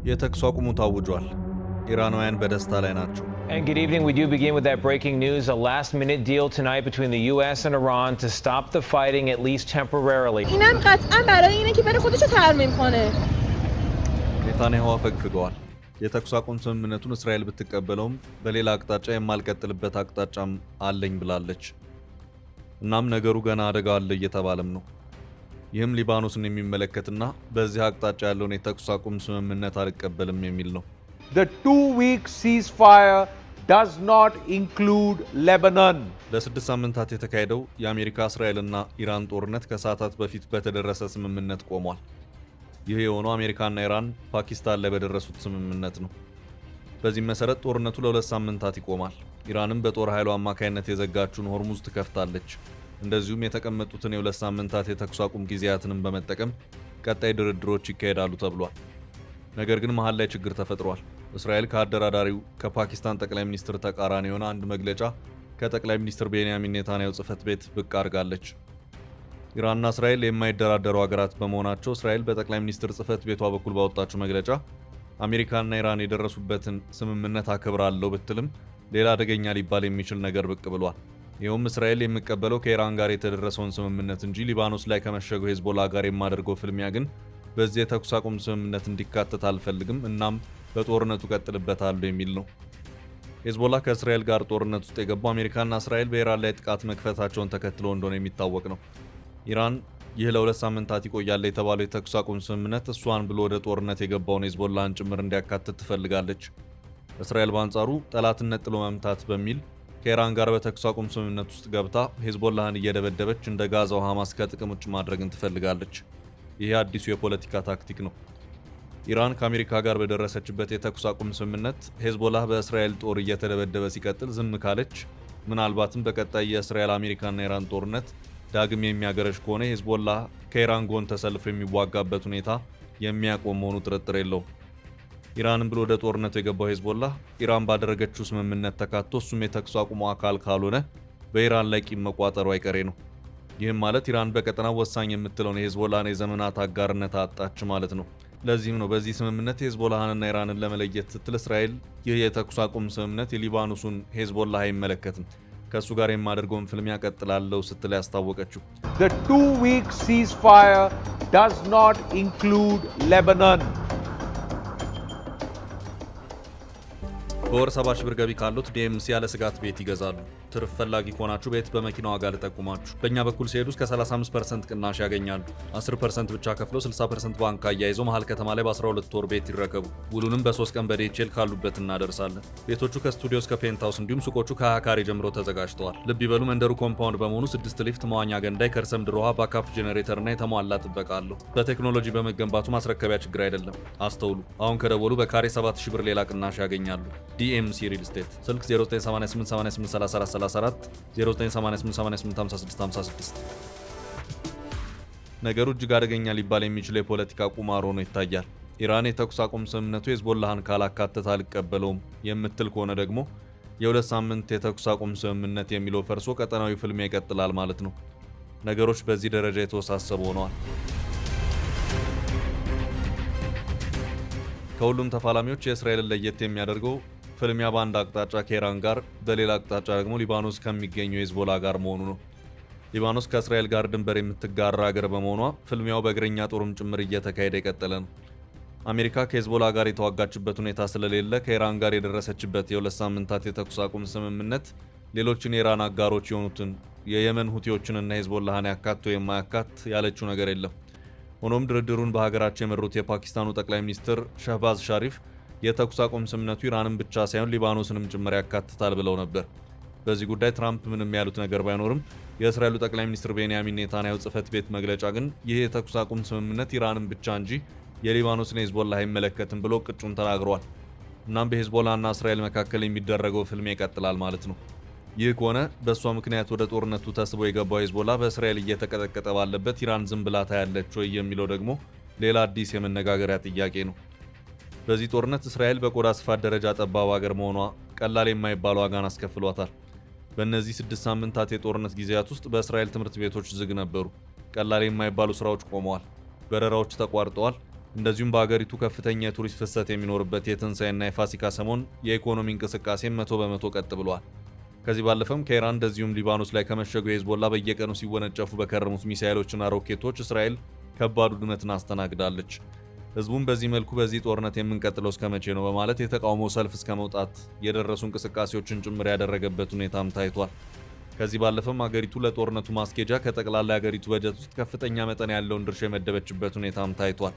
የተኩስ አቁሙ ታውጇል። ኢራናውያን በደስታ ላይ ናቸው። And good evening. We do begin with that breaking news, a last-minute deal tonight between the US and Iran to stop the fighting at least temporarily. اینم قطعاً برای اینه که بره خودشو ترمیم کنه. ኔታንያሁ አፈግፍገዋል። የተኩስ አቁም ስምምነቱን እስራኤል ብትቀበለውም በሌላ አቅጣጫ የማልቀጥልበት አቅጣጫም አለኝ ብላለች። እናም ነገሩ ገና አደጋ አለ እየተባለም ነው። ይህም ሊባኖስን የሚመለከትና በዚህ አቅጣጫ ያለውን የተኩስ አቁም ስምምነት አልቀበልም የሚል ነው። The 2-week ceasefire does not include Lebanon. ለ6 ሳምንታት የተካሄደው የአሜሪካ እስራኤልና ኢራን ጦርነት ከሰዓታት በፊት በተደረሰ ስምምነት ቆሟል። ይህ የሆነው አሜሪካና ኢራን ፓኪስታን ላይ በደረሱት ስምምነት ነው። በዚህም መሰረት ጦርነቱ ለ2 ሳምንታት ይቆማል። ኢራንም በጦር ኃይሉ አማካይነት የዘጋችውን ሆርሙዝ ትከፍታለች። እንደዚሁም የተቀመጡትን የ2 ሳምንታት የተኩስ አቁም ጊዜያትንም በመጠቀም ቀጣይ ድርድሮች ይካሄዳሉ ተብሏል። ነገር ግን መሃል ላይ ችግር ተፈጥሯል። እስራኤል ከአደራዳሪው ከፓኪስታን ጠቅላይ ሚኒስትር ተቃራኒ የሆነ አንድ መግለጫ ከጠቅላይ ሚኒስትር ቤንያሚን ኔታንያሁ ጽሕፈት ቤት ብቅ አድርጋለች። ኢራንና እስራኤል የማይደራደሩ ሀገራት በመሆናቸው እስራኤል በጠቅላይ ሚኒስትር ጽሕፈት ቤቷ በኩል ባወጣችው መግለጫ አሜሪካና ኢራን የደረሱበትን ስምምነት አከብራለሁ ብትልም ሌላ አደገኛ ሊባል የሚችል ነገር ብቅ ብሏል። ይኸውም እስራኤል የሚቀበለው ከኢራን ጋር የተደረሰውን ስምምነት እንጂ ሊባኖስ ላይ ከመሸገው ሄዝቦላ ጋር የማደርገው ፍልሚያ ግን በዚህ የተኩስ አቁም ስምምነት እንዲካተት አልፈልግም፣ እናም በጦርነቱ ቀጥልበታለሁ የሚል ነው። ሄዝቦላ ከእስራኤል ጋር ጦርነት ውስጥ የገባው አሜሪካና እስራኤል በኢራን ላይ ጥቃት መክፈታቸውን ተከትሎ እንደሆነ የሚታወቅ ነው። ኢራን ይህ ለ2 ሳምንታት ይቆያል የተባለው የተኩስ አቁም ስምምነት እሷን ብሎ ወደ ጦርነት የገባውን ሄዝቦላን ጭምር እንዲያካትት ትፈልጋለች። እስራኤል በአንጻሩ ጠላትነት ጥሎ መምታት በሚል ከኢራን ጋር በተኩስ አቁም ስምምነት ውስጥ ገብታ ሄዝቦላህን እየደበደበች እንደ ጋዛው ሐማስ ከጥቅም ውጭ ማድረግን ትፈልጋለች። ይህ አዲሱ የፖለቲካ ታክቲክ ነው። ኢራን ከአሜሪካ ጋር በደረሰችበት የተኩስ አቁም ስምምነት ሄዝቦላህ በእስራኤል ጦር እየተደበደበ ሲቀጥል ዝም ካለች ምናልባትም በቀጣይ የእስራኤል አሜሪካና ኢራን ጦርነት ዳግም የሚያገረሽ ከሆነ ሄዝቦላህ ከኢራን ጎን ተሰልፎ የሚዋጋበት ሁኔታ የሚያቆም መሆኑ ጥርጥር የለውም። ኢራንን ብሎ ወደ ጦርነቱ የገባው ሄዝቦላህ ኢራን ባደረገችው ስምምነት ተካቶ እሱም የተኩስ አቁሙ አካል ካልሆነ በኢራን ላይ ቂም መቋጠሩ አይቀሬ ነው። ይህም ማለት ኢራን በቀጠናው ወሳኝ የምትለውን የሄዝቦላህን የዘመናት አጋርነት አጣች ማለት ነው። ለዚህም ነው በዚህ ስምምነት ሄዝቦላህንና ኢራንን ለመለየት ስትል እስራኤል ይህ የተኩስ አቁም ስምምነት የሊባኖሱን ሄዝቦላህ አይመለከትም፣ ከእሱ ጋር የማደርገውን ፍልሚያ ቀጥላለሁ ስትል ያስታወቀችው። The 2-week ceasefire does not include Lebanon. በወር 70 ሺህ ብር ገቢ ካሉት ዲኤምሲ ያለ ስጋት ቤት ይገዛሉ። ትርፍ ፈላጊ ከሆናችሁ ቤት በመኪና ዋጋ ልጠቁማችሁ። በእኛ በኩል ሲሄዱ እስከ 35% ቅናሽ ያገኛሉ። 10% ብቻ ከፍለው 60% ባንክ አያይዘው መሃል ከተማ ላይ በ12 ወር ቤት ይረከቡ። ውሉንም በ3 ቀን በዲኤችኤል ካሉበት እናደርሳለን። ቤቶቹ ከስቱዲዮ እስከ ፔንትሃውስ እንዲሁም ሱቆቹ ከ20 ካሬ ጀምሮ ተዘጋጅተዋል። ልብ ይበሉ፣ መንደሩ ኮምፓውንድ በመሆኑ 6 ሊፍት፣ መዋኛ ገንዳ፣ የከርሰ ምድር ውሃ፣ ባካፕ ጄኔሬተር እና የተሟላ ጥበቃ አለው። በቴክኖሎጂ በመገንባቱ ማስረከቢያ ችግር አይደለም። አስተውሉ፣ አሁን ከደወሉ በካሬ 7000 ብር ሌላ ቅናሽ ያገኛሉ። ዲኤምሲ ሪል ስቴት ስልክ 0988883434 0988885656። ነገሩ እጅግ አደገኛ ሊባል የሚችለው የፖለቲካ ቁማር ሆኖ ይታያል። ኢራን የተኩስ አቁም ስምምነቱ ሄዝቦላህን ካላካተተ አልቀበለውም የምትል ከሆነ ደግሞ የ2 ሳምንት የተኩስ አቁም ስምምነት የሚለው ፈርሶ ቀጠናዊ ፍልሚያ ይቀጥላል ማለት ነው። ነገሮች በዚህ ደረጃ የተወሳሰቡ ሆነዋል። ከሁሉም ተፋላሚዎች የእስራኤልን ለየት የሚያደርገው ፍልሚያ በአንድ አቅጣጫ ከኢራን ጋር፣ በሌላ አቅጣጫ ደግሞ ሊባኖስ ከሚገኘው ሄዝቦላ ጋር መሆኑ ነው። ሊባኖስ ከእስራኤል ጋር ድንበር የምትጋራ ሀገር በመሆኗ ፍልሚያው በእግረኛ ጦርም ጭምር እየተካሄደ የቀጠለ ነው። አሜሪካ ከሄዝቦላ ጋር የተዋጋችበት ሁኔታ ስለሌለ ከኢራን ጋር የደረሰችበት የ2 ሳምንታት የተኩስ አቁም ስምምነት ሌሎችን የኢራን አጋሮች የሆኑትን የየመን ሁቲዎችንና ሄዝቦላህን ያካቶ የማያካት ያለችው ነገር የለም። ሆኖም ድርድሩን በሀገራቸው የመሩት የፓኪስታኑ ጠቅላይ ሚኒስትር ሸህባዝ ሻሪፍ የተኩስ አቁም ስምምነቱ ኢራንን ብቻ ሳይሆን ሊባኖስንም ጭምር ያካትታል ብለው ነበር። በዚህ ጉዳይ ትራምፕ ምንም ያሉት ነገር ባይኖርም የእስራኤሉ ጠቅላይ ሚኒስትር ቤንያሚን ኔታንያሁ ጽሕፈት ቤት መግለጫ ግን ይህ የተኩስ አቁም ስምምነት ኢራንን ብቻ እንጂ የሊባኖስን ሄዝቦላህ አይመለከትም ብሎ ቅጩን ተናግረዋል። እናም በሄዝቦላና እስራኤል መካከል የሚደረገው ፍልሚያ ይቀጥላል ማለት ነው። ይህ ከሆነ በእሷ ምክንያት ወደ ጦርነቱ ተስቦ የገባው ሄዝቦላ በእስራኤል እየተቀጠቀጠ ባለበት ኢራን ዝም ብላ ታያለች ወይ የሚለው ደግሞ ሌላ አዲስ የመነጋገሪያ ጥያቄ ነው። በዚህ ጦርነት እስራኤል በቆዳ ስፋት ደረጃ ጠባብ ሀገር መሆኗ ቀላል የማይባል ዋጋን አስከፍሏታል። በእነዚህ 6 ሳምንታት የጦርነት ጊዜያት ውስጥ በእስራኤል ትምህርት ቤቶች ዝግ ነበሩ። ቀላል የማይባሉ ስራዎች ቆመዋል። በረራዎች ተቋርጠዋል። እንደዚሁም በአገሪቱ ከፍተኛ የቱሪስት ፍሰት የሚኖርበት የትንሣኤና የፋሲካ ሰሞን የኢኮኖሚ እንቅስቃሴ 100% ቀጥ ብሏል። ከዚህ ባለፈም ከኢራን እንደዚሁም ሊባኖስ ላይ ከመሸጉ የሂዝቦላ በየቀኑ ሲወነጨፉ በከረሙት ሚሳኤሎችና ሮኬቶች እስራኤል ከባድ ውድመትን አስተናግዳለች። ህዝቡም በዚህ መልኩ በዚህ ጦርነት የምንቀጥለው እስከ መቼ ነው በማለት የተቃውሞ ሰልፍ እስከ መውጣት የደረሱ እንቅስቃሴዎችን ጭምር ያደረገበት ሁኔታም ታይቷል። ከዚህ ባለፈም አገሪቱ ለጦርነቱ ማስኬጃ ከጠቅላላ አገሪቱ በጀት ውስጥ ከፍተኛ መጠን ያለውን ድርሻ የመደበችበት ሁኔታም ታይቷል።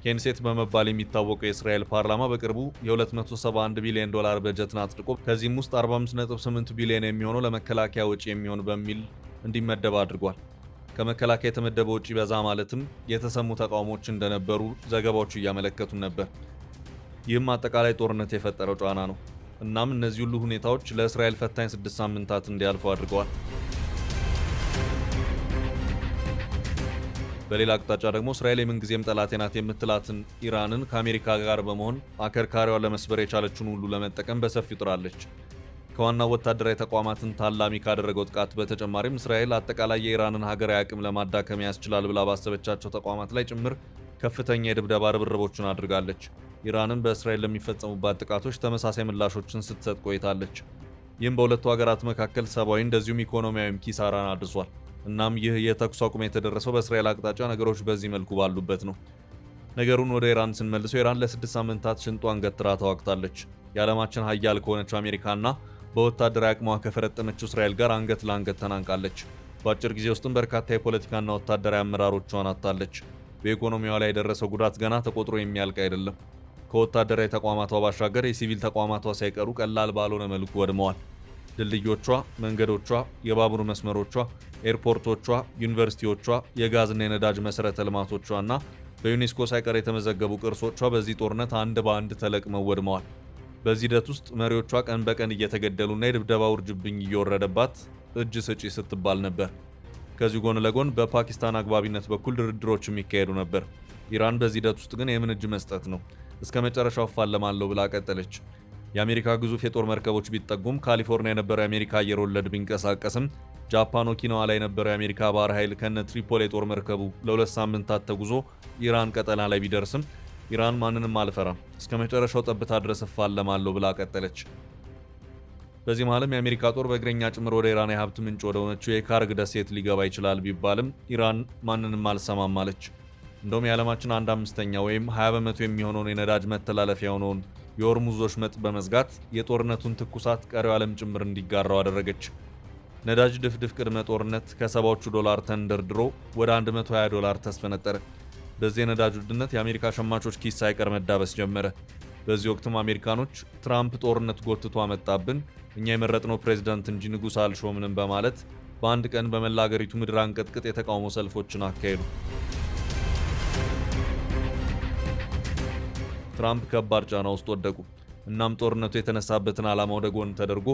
ኬንሴት በመባል የሚታወቀው የእስራኤል ፓርላማ በቅርቡ የ$271 ቢሊዮን በጀትን አጽድቆ ከዚህም ውስጥ 45.8 ቢሊዮን የሚሆነው ለመከላከያ ወጪ የሚሆን በሚል እንዲመደብ አድርጓል። ከመከላከያ የተመደበው ወጪ በዛ ማለትም የተሰሙ ተቃውሞዎች እንደነበሩ ዘገባዎቹ እያመለከቱ ነበር። ይህም አጠቃላይ ጦርነት የፈጠረው ጫና ነው። እናም እነዚህ ሁሉ ሁኔታዎች ለእስራኤል ፈታኝ 6 ሳምንታት እንዲያልፉ አድርገዋል። በሌላ አቅጣጫ ደግሞ እስራኤል የምንጊዜም ጠላቴ ናት የምትላትን ኢራንን ከአሜሪካ ጋር በመሆን አከርካሪዋን ለመስበር የቻለችውን ሁሉ ለመጠቀም በሰፊው ጥራለች። ከዋናው ወታደራዊ ተቋማትን ታላሚ ካደረገው ጥቃት በተጨማሪም እስራኤል አጠቃላይ የኢራንን ሀገራዊ አቅም ለማዳከም ያስችላል ብላ ባሰበቻቸው ተቋማት ላይ ጭምር ከፍተኛ የድብደባ ርብርቦችን አድርጋለች። ኢራንም በእስራኤል ለሚፈጸሙባት ጥቃቶች ተመሳሳይ ምላሾችን ስትሰጥ ቆይታለች። ይህም በሁለቱ ሀገራት መካከል ሰብአዊ እንደዚሁም ኢኮኖሚያዊም ኪሳራን አድርሷል። እናም ይህ የተኩስ አቁም የተደረሰው በእስራኤል አቅጣጫ ነገሮች በዚህ መልኩ ባሉበት ነው። ነገሩን ወደ ኢራን ስንመልሰው ኢራን ለ6 ሳምንታት ሽንጧን ገትራ ተዋግታለች። የዓለማችን ሀያል ከሆነችው አሜሪካና በወታደራዊ አቅሟ ከፈረጠመችው እስራኤል ጋር አንገት ለአንገት ተናንቃለች። በአጭር ጊዜ ውስጥም በርካታ የፖለቲካና ወታደራዊ አመራሮቿን አጥታለች። በኢኮኖሚዋ ላይ የደረሰው ጉዳት ገና ተቆጥሮ የሚያልቅ አይደለም። ከወታደራዊ ተቋማቷ ባሻገር የሲቪል ተቋማቷ ሳይቀሩ ቀላል ባልሆነ መልኩ ወድመዋል። ድልድዮቿ፣ መንገዶቿ፣ የባቡር መስመሮቿ፣ ኤርፖርቶቿ፣ ዩኒቨርሲቲዎቿ፣ የጋዝና የነዳጅ መሠረተ ልማቶቿና በዩኔስኮ ሳይቀር የተመዘገቡ ቅርሶቿ በዚህ ጦርነት አንድ በአንድ ተለቅመው ወድመዋል። በዚህ ሂደት ውስጥ መሪዎቿ ቀን በቀን እየተገደሉና የድብደባ ውርጅብኝ እየወረደባት እጅ ስጪ ስትባል ነበር። ከዚህ ጎን ለጎን በፓኪስታን አግባቢነት በኩል ድርድሮች የሚካሄዱ ነበር። ኢራን በዚህ ሂደት ውስጥ ግን የምን እጅ መስጠት ነው፣ እስከ መጨረሻው እፋለማለሁ ብላ ቀጠለች። የአሜሪካ ግዙፍ የጦር መርከቦች ቢጠጉም፣ ካሊፎርኒያ የነበረው የአሜሪካ አየር ወለድ ቢንቀሳቀስም፣ ጃፓን ኦኪናዋ ላይ የነበረው የአሜሪካ ባህር ኃይል ከነ ትሪፖሊ የጦር መርከቡ ለ2 ሳምንታት ተጉዞ ኢራን ቀጠና ላይ ቢደርስም ኢራን ማንንም አልፈራም፣ እስከ መጨረሻው ጠብታ ድረስ እፋለማለሁ ብላ ቀጠለች። በዚህ መሃልም የአሜሪካ ጦር በእግረኛ ጭምር ወደ ኢራን የሀብት ምንጭ ወደ ሆነችው የካርግ ደሴት ሊገባ ይችላል ቢባልም ኢራን ማንንም አልሰማም አለች። እንደውም የዓለማችን 1/5 ወይም 20 በመቶ የሚሆነውን የነዳጅ መተላለፊያ የሆነውን የሆርሙዝ ወሽመጥ በመዝጋት የጦርነቱን ትኩሳት ቀሪው ዓለም ጭምር እንዲጋራው አደረገች። ነዳጅ ድፍድፍ ቅድመ ጦርነት ከ70ዎቹ ዶላር ተንደርድሮ ወደ $120 ተስፈነጠረ። በዚህ የነዳጅ ውድነት የአሜሪካ ሸማቾች ኪስ ሳይቀር መዳበስ ጀመረ። በዚህ ወቅትም አሜሪካኖች ትራምፕ ጦርነት ጎትቶ አመጣብን፣ እኛ የመረጥነው ፕሬዝዳንት እንጂ ንጉሥ አልሾምንም በማለት በአንድ ቀን በመላ አገሪቱ ምድር አንቀጥቅጥ የተቃውሞ ሰልፎችን አካሄዱ። ትራምፕ ከባድ ጫና ውስጥ ወደቁ። እናም ጦርነቱ የተነሳበትን ዓላማ ወደ ጎን ተደርጎ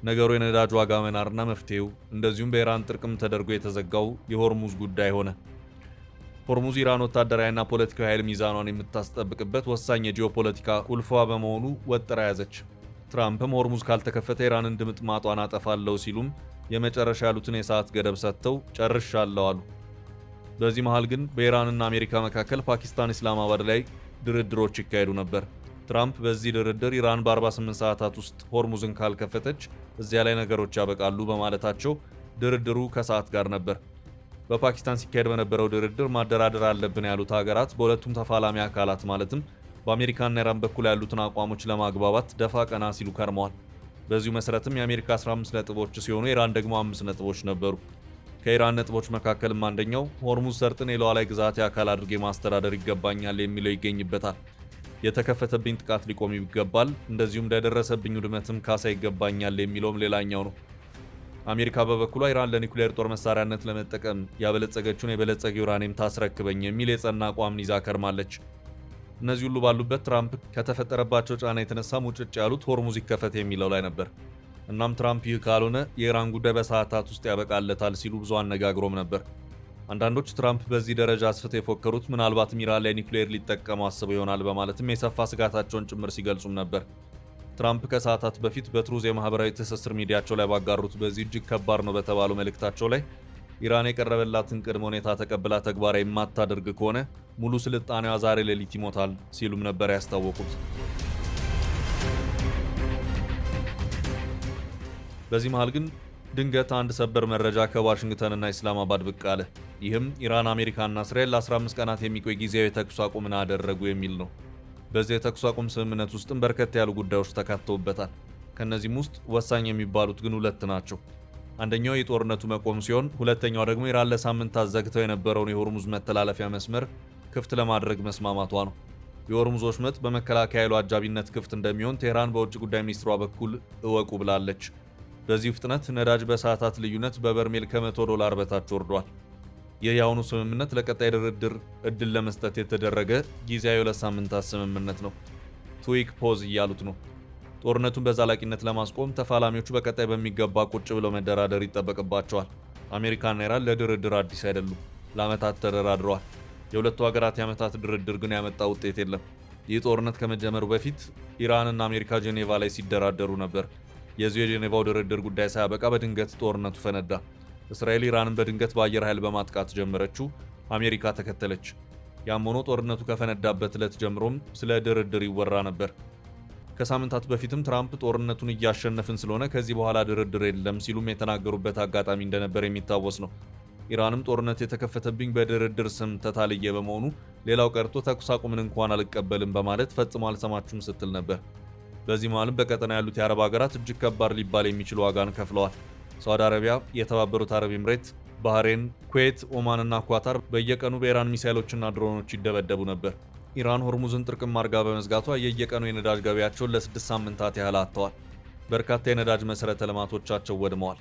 ነገሩ የነዳጅ ዋጋ መናርና መፍትሄው እንደዚሁም በኢራን ጥርቅም ተደርጎ የተዘጋው የሆርሙዝ ጉዳይ ሆነ። ሆርሙዝ ኢራን ወታደራዊና ፖለቲካዊ ኃይል ሚዛኗን የምታስጠብቅበት ወሳኝ የጂኦፖለቲካ ቁልፏ በመሆኑ ወጥራ ያዘች። ትራምፕም ሆርሙዝ ካልተከፈተ ኢራንን ድምጥማጧን አጠፋለሁ ሲሉም የመጨረሻ ያሉትን የሰዓት ገደብ ሰጥተው ጨርሻለሁ አሉ። በዚህ መሃል ግን በኢራንና አሜሪካ መካከል ፓኪስታን ኢስላማባድ ላይ ድርድሮች ይካሄዱ ነበር። ትራምፕ በዚህ ድርድር ኢራን በ48 ሰዓታት ውስጥ ሆርሙዝን ካልከፈተች እዚያ ላይ ነገሮች ያበቃሉ በማለታቸው ድርድሩ ከሰዓት ጋር ነበር። በፓኪስታን ሲካሄድ በነበረው ድርድር ማደራደር አለብን ያሉት ሀገራት በሁለቱም ተፋላሚ አካላት ማለትም በአሜሪካና ኢራን በኩል ያሉትን አቋሞች ለማግባባት ደፋ ቀና ሲሉ ከርመዋል። በዚሁ መሰረትም የአሜሪካ 15 ነጥቦች ሲሆኑ ኢራን ደግሞ 5 ነጥቦች ነበሩ። ከኢራን ነጥቦች መካከልም አንደኛው ሆርሙዝ ሰርጥን የሉዓላዊ ግዛቴ አካል አድርጌ ማስተዳደር ይገባኛል የሚለው ይገኝበታል። የተከፈተብኝ ጥቃት ሊቆም ይገባል፣ እንደዚሁም ለደረሰብኝ ውድመትም ካሳ ይገባኛል የሚለውም ሌላኛው ነው። አሜሪካ በበኩሏ ኢራን ለኒውክሌር ጦር መሳሪያነት ለመጠቀም ያበለጸገችውን የበለጸገ ዩራኒየም ታስረክበኝ የሚል የጸና አቋም ይዛ ከርማለች። እነዚህ ሁሉ ባሉበት ትራምፕ ከተፈጠረባቸው ጫና የተነሳ ሙጭጭ ያሉት ሆርሙዝ ይከፈት የሚለው ላይ ነበር። እናም ትራምፕ ይህ ካልሆነ የኢራን ጉዳይ በሰዓታት ውስጥ ያበቃለታል ሲሉ ብዙ አነጋግሮም ነበር። አንዳንዶች ትራምፕ በዚህ ደረጃ አስፍተው የፎከሩት ምናልባትም ኢራን ላይ ኒውክሌር ሊጠቀሙ አስበው ይሆናል በማለትም የሰፋ ስጋታቸውን ጭምር ሲገልጹም ነበር። ትራምፕ ከሰዓታት በፊት በትሩዝ የማህበራዊ ትስስር ሚዲያቸው ላይ ባጋሩት በዚህ እጅግ ከባድ ነው በተባለው መልእክታቸው ላይ ኢራን የቀረበላትን ቅድመ ሁኔታ ተቀብላ ተግባራዊ የማታደርግ ከሆነ ሙሉ ስልጣኔዋ ዛሬ ሌሊት ይሞታል ሲሉም ነበር ያስታወቁት። በዚህ መሃል ግን ድንገት አንድ ሰበር መረጃ ከዋሽንግተንና ኢስላማባድ ብቅ አለ። ይህም ኢራን፣ አሜሪካና እስራኤል ለ15 ቀናት የሚቆይ ጊዜያዊ የተኩስ አቁምን አደረጉ የሚል ነው። በዚህ የተኩስ አቁም ስምምነት ውስጥም በርከት ያሉ ጉዳዮች ተካተውበታል። ከእነዚህም ውስጥ ወሳኝ የሚባሉት ግን ሁለት ናቸው። አንደኛው የጦርነቱ መቆም ሲሆን፣ ሁለተኛው ደግሞ ኢራን ለሳምንታት ዘግተው የነበረውን የሆርሙዝ መተላለፊያ መስመር ክፍት ለማድረግ መስማማቷ ነው። የሆርሙዝ ወሽመጥ በመከላከያ ኃይሉ አጃቢነት ክፍት እንደሚሆን ቴህራን በውጭ ጉዳይ ሚኒስትሯ በኩል እወቁ ብላለች። በዚህ ፍጥነት ነዳጅ በሰዓታት ልዩነት በበርሜል ከ$100 በታች ወርዷል። ይህ የአሁኑ ስምምነት ለቀጣይ ድርድር እድል ለመስጠት የተደረገ ጊዜያዊ 2 ሳምንታት ስምምነት ነው። ትዊክ ፖዝ እያሉት ነው። ጦርነቱን በዘላቂነት ለማስቆም ተፋላሚዎቹ በቀጣይ በሚገባ ቁጭ ብለው መደራደር ይጠበቅባቸዋል። አሜሪካና ኢራን ለድርድር አዲስ አይደሉም። ለዓመታት ተደራድረዋል። የሁለቱ ሀገራት የዓመታት ድርድር ግን ያመጣ ውጤት የለም። ይህ ጦርነት ከመጀመሩ በፊት ኢራንና አሜሪካ ጄኔቫ ላይ ሲደራደሩ ነበር። የዚሁ የጄኔቫው ድርድር ጉዳይ ሳያበቃ በድንገት ጦርነቱ ፈነዳ። እስራኤል ኢራንን በድንገት በአየር ኃይል በማጥቃት ጀመረችው። አሜሪካ ተከተለች። ያም ሆኖ ጦርነቱ ከፈነዳበት ዕለት ጀምሮም ስለ ድርድር ይወራ ነበር። ከሳምንታት በፊትም ትራምፕ ጦርነቱን እያሸነፍን ስለሆነ ከዚህ በኋላ ድርድር የለም ሲሉም የተናገሩበት አጋጣሚ እንደነበር የሚታወስ ነው። ኢራንም ጦርነት የተከፈተብኝ በድርድር ስም ተታልየ በመሆኑ ሌላው ቀርቶ ተኩስ አቁምን እንኳን አልቀበልም በማለት ፈጽሞ አልሰማችሁም ስትል ነበር። በዚህ መሃልም በቀጠና ያሉት የአረብ ሀገራት እጅግ ከባድ ሊባል የሚችሉ ዋጋን ከፍለዋል። ሳውዲ አረቢያ፣ የተባበሩት አረብ ኤምሬት፣ ባህሬን፣ ኩዌት፣ ኦማንና ኳታር በየቀኑ በኢራን ሚሳይሎችና ድሮኖች ይደበደቡ ነበር። ኢራን ሆርሙዝን ጥርቅም አድርጋ በመዝጋቷ የየቀኑ የነዳጅ ገበያቸውን ለ6 ሳምንታት ያህል አጥተዋል። በርካታ የነዳጅ መሠረተ ልማቶቻቸው ወድመዋል።